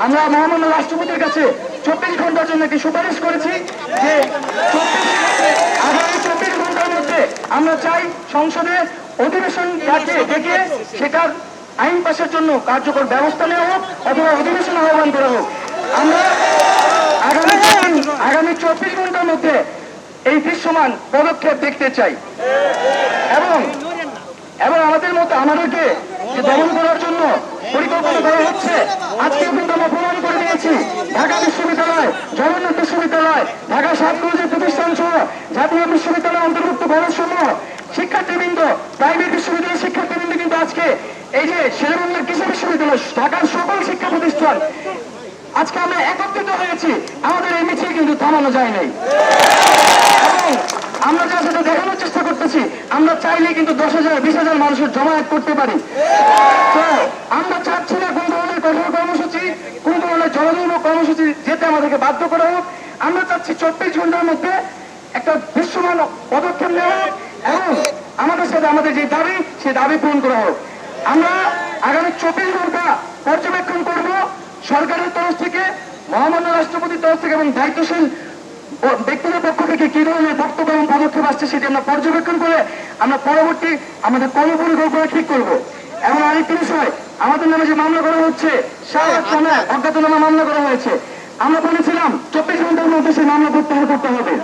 আমরা মহামান্য রাষ্ট্রপতির কাছে 24 ঘন্টার জন্য একটি সুপারিশ করেছি যে আগামী 24 ঘন্টার মধ্যে আমরা চাই সংসদে অধিবেশন ডেকে সেটার আইন পাশের জন্য কার্যকর ব্যবস্থা নেওয়া হোক অথবা অধিবেশন আহ্বান করা হোক। আমরা আগামী 24 ঘন্টার মধ্যে এই দৃশ্যমান পদক্ষেপ দেখতে চাই এবং আমাদেরকে দমন করার জন্য পরিকল্পনা করা হচ্ছে। আজকে কিন্তু আমরা প্রমাণ করে দিয়েছি ঢাকা বিশ্ববিদ্যালয়, জগন্নাথ বিশ্ববিদ্যালয়, ঢাকা 7 কলেজের প্রতিষ্ঠান সহ জাতীয় বিশ্ববিদ্যালয় অন্তর্ভুক্ত কলেজ সমূহ শিক্ষার্থীবৃন্দ, প্রাইভেট বিশ্ববিদ্যালয়ের শিক্ষার্থীবৃন্দ কিন্তু আজকে এই যে শেরেবাংলা কৃষি বিশ্ববিদ্যালয়, ঢাকার সকল শিক্ষা প্রতিষ্ঠান আজকে আমরা একত্রিত হয়েছি। আমাদের এই মিছিল কিন্তু থামানো যায় নাই এবং আমরা যা সেটা দেখানোর চেষ্টা করতেছি। আমরা চাইলে কিন্তু 10,000 20,000 মানুষের জমায়েত করতে পারি। তো আমরা চাচ্ছি না কোন ধরনের কঠোর কর্মসূচি, কোন ধরনের জনদূর্ভ কর্মসূচি যেতে আমাদেরকে বাধ্য করা হোক। আমরা চাচ্ছি 24 ঘন্টার মধ্যে একটা দৃশ্যমান পদক্ষেপ নেওয়া হোক এবং আমাদের সাথে আমাদের যে দাবি সেই দাবি পূরণ করা হোক। আমরা আগামী 24 ঘন্টা পর্যবেক্ষণ করব সরকারের তরফ থেকে, মহামান্য রাষ্ট্রপতির তরফ থেকে এবং দায়িত্বশীল ব্যক্তিদের পক্ষ থেকে কি ধরনের বক্তব্য এবং পদক্ষেপ আসছে সেটি আমরা পর্যবেক্ষণ করে আমরা পরবর্তী আমাদের কর্মপরিকল্পনা ঠিক করব। এবং আরেকটি বিষয়, আমাদের নামে যে মামলা করা হচ্ছে অজ্ঞাতনামা মামলা করা হয়েছে, আমরা বলেছিলাম 24 ঘন্টার মধ্যে সেই মামলা প্রত্যাহার করতে হবে।